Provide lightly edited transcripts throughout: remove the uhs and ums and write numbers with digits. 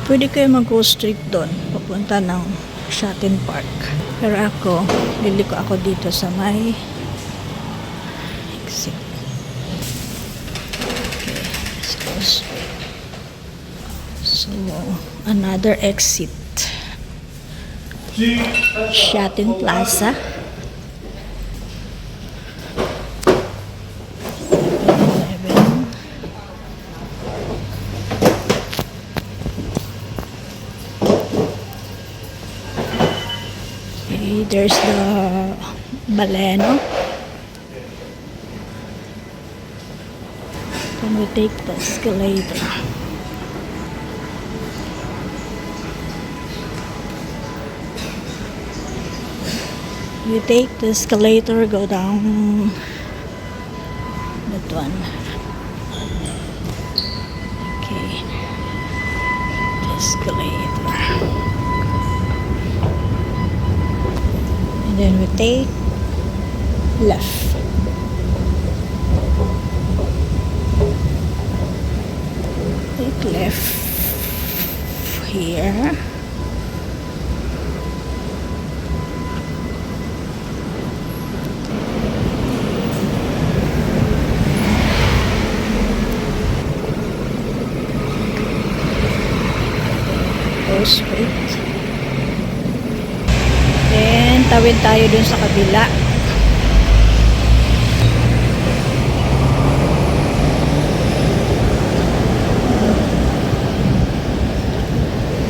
Pwede kayo mag-go straight doon, papunta ng Shatin Park. Pero ako, liliko ako dito sa may exit. Okay, let's go straight. So, another exit. Shatin Plaza. There's the Baleno. Then we take the escalator. We take the escalator, go down that one. Okay. The escalator. Then we take left. Take left here. Go straight. Then, tawid tayo dun sa kabila.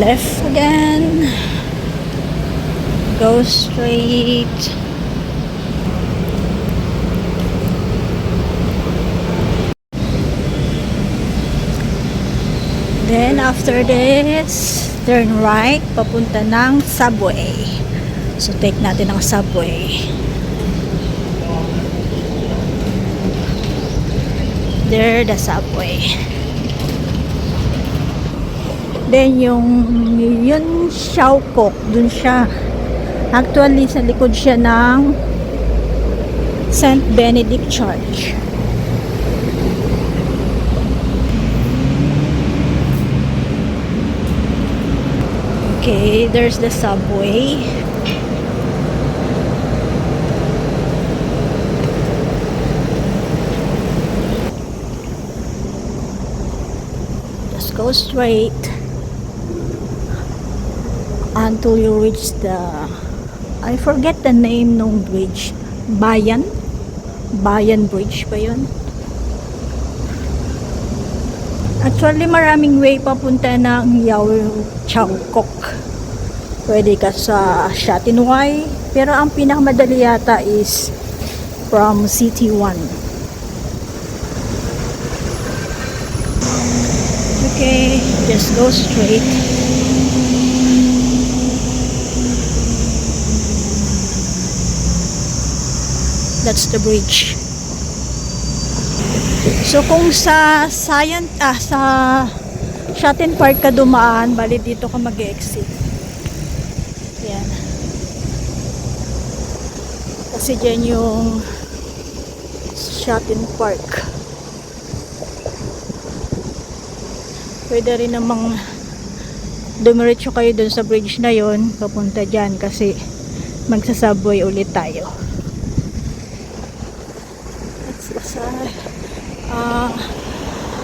Left again. Go straight. Then, after this, turn right, papunta ng subway. So, take natin ang subway. There, the subway. Then, yun Xiaokok, dun siya. Actually, sa likod siya ng St. Benedict Church. Okay, there's the subway. Go straight until you reach the, I forget the name ng bridge. Bayan Bridge ba yun? Actually, maraming way papunta ng Yaochaokok. Pwede ka sa Shatinway, pero ang pinakamadali yata is from City 1. Okay, just go straight. That's the bridge. So kung sa Shatin Park ka dumaan, bali dito ka mag-exit. Yan. Kasi dyan yung Shatin Park. Pwede rin namang dumiretso kayo dun sa bridge na yon, papunta dyan kasi magsasubway ulit tayo.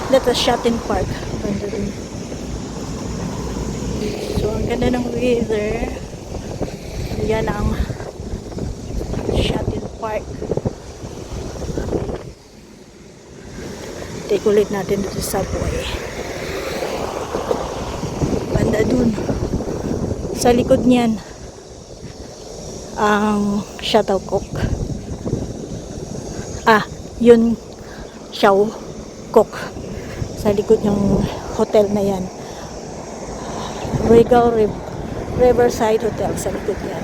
That's a Shatin Park. So ang ganda ng weather. Yan ang Shatin Park. Take ulit natin dito sa subway. Banda dun sa likod niyan ang Xiaokok. Yun Xiaokok sa likod ng hotel na yan. Regal Riverside Hotel sa likod yan.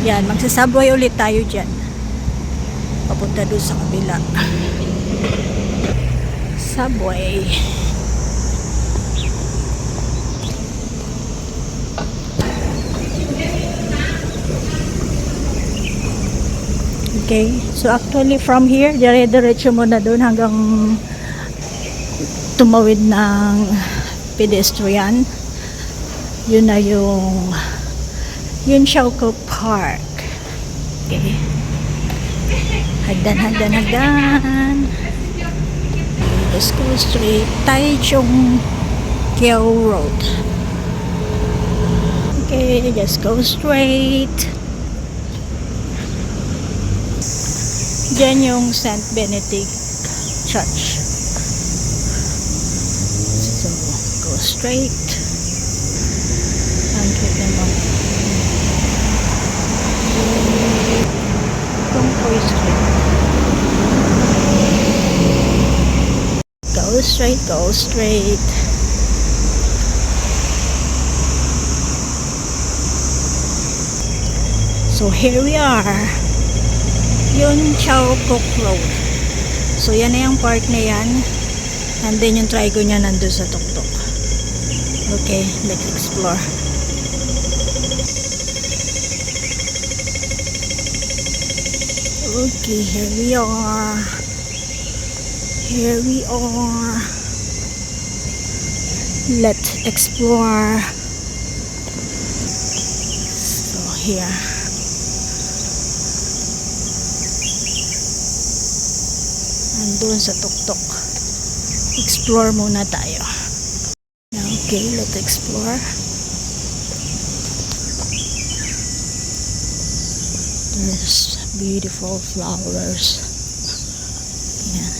Yan, magsasubway ulit tayo dyan papunta doon sa kabila. Subway. Okay, so actually from here, dire-diretso mo na doon hanggang tumawid ng pedestrian. Yun na yung Yun Siauko Park. Okay. Hagdan. Just go straight. Taichung Kiao Road. Okay, just go straight. Diyan yung St. Benedict Church. So, go straight. And hit them on. Don't go straight. Go straight, go straight. So here we are. Yun Siauko Road. So yan na yung park na yan. And then yung trigo niya nandun sa tuktok. Okay, let's explore. Okay, here we are. Here we are. Let's explore. So here. Andun sa tuktok. Explore muna tayo. Okay, let's explore. There's beautiful flowers. Yan.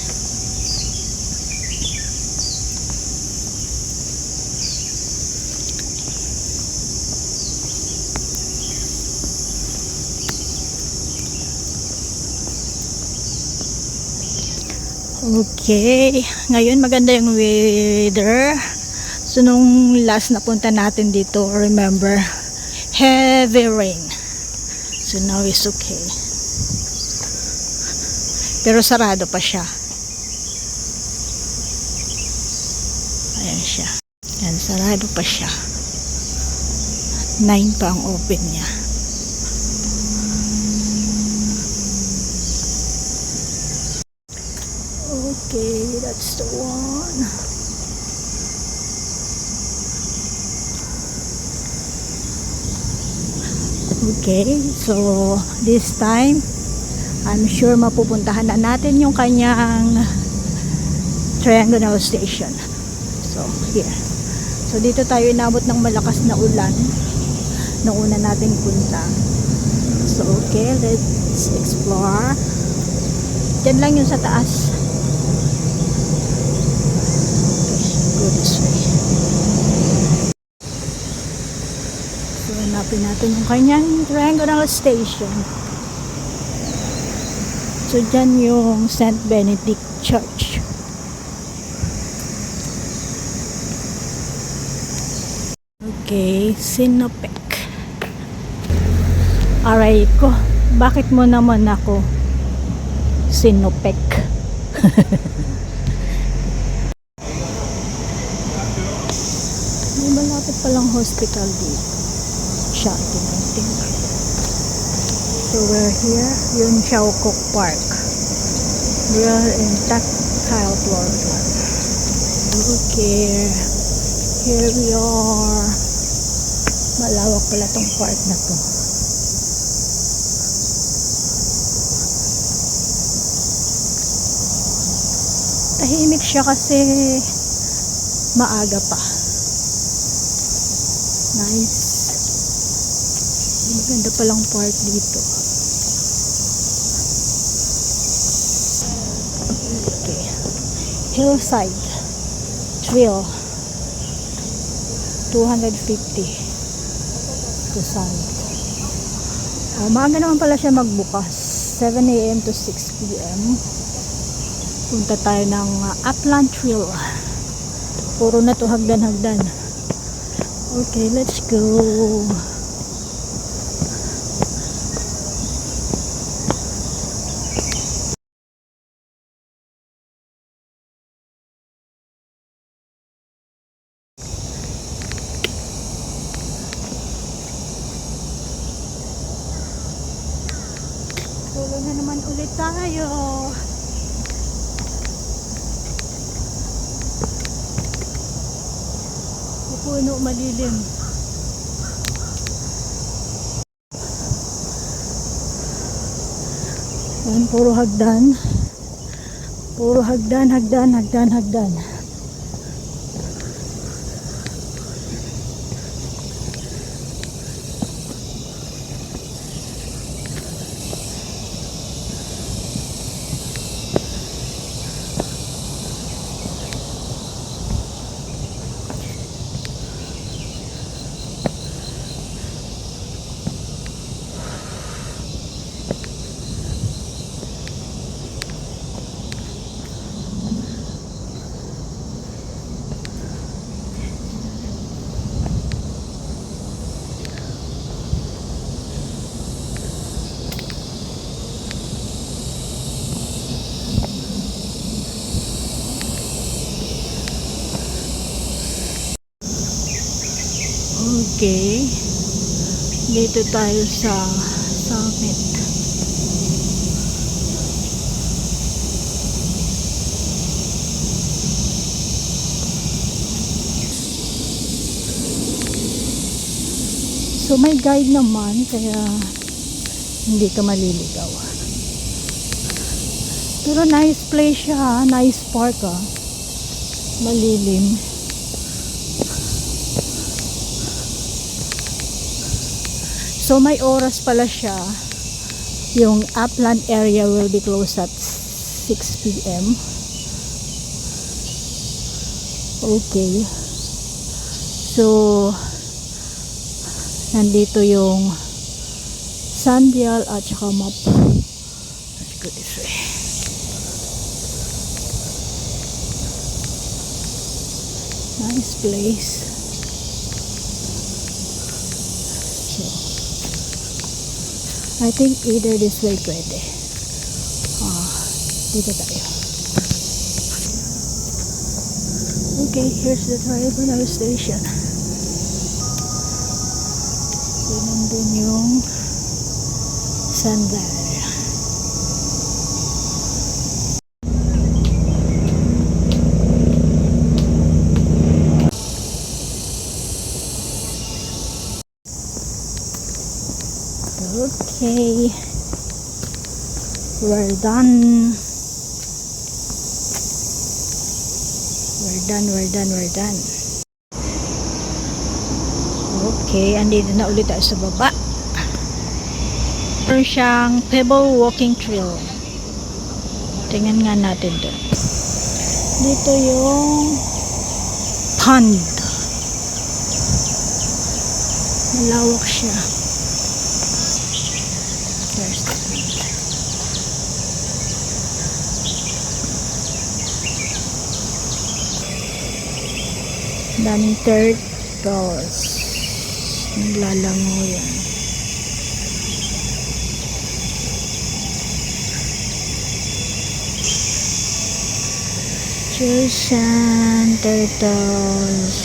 Okay, ngayon maganda yung weather. So nung last na punta natin dito, remember, heavy rain. So now is okay. Pero sarado pa siya. Ayan siya. Ayan, sarado pa siya. 9 pa ang open niya. Okay, that's the one. Okay, so this time I'm sure mapupuntahan na natin yung kanyang triangular station. So here. So dito tayo inabot ng malakas na ulan nung una nating punta. So okay, let's explore. Diyan lang yung sa taas. Go this way. So hanapin natin yung kanyang triangular station. So dyan yung St. Benedict Church. Okay, Sinopec. Aray ko, bakit mo naman ako Sinopec? May malapit palang hospital dito. Siya, tingnan. So we're here, yun Siauko Park. We're in tactile floor plan. Okay, here we are. Malawak pala tong park na to. Tahimik siya kasi maaga pa. Nice. Maganda palang park dito. Okay. Hillside Trail 250 to Sun. Maaga naman pala siya magbukas. 7 AM to 6 PM. Punta tayo ng Upland Trail. Puro na to hagdan-hagdan. Okay, let's go. Tulo na naman ulit tayo. puno, malilim. Yan, puro hagdan. Puro hagdan, hagdan, hagdan, hagdan. Okay. Dito tayo sa summit. So may guide naman kaya hindi ka maliligaw. Pero nice place siya, nice park Malilim. So may oras pala siya. Yung upland area will be closed at 6 p.m. Okay. So nandito yung sundial at saka map. Let's go this way. Nice place. I think either this way pwede. Dito tayo. Okay, here's the Tribunal Station. Nandun yung sandal. Okay, we're done. We're done. Okay, andito na ulit tayo sa baba. Meron siyang pebble walking trail. Tingnan nga natin doon. Dito yung pond. Malawak siya. There's the pond. Daming turtles. Naglalango yan. Cheers and turtles.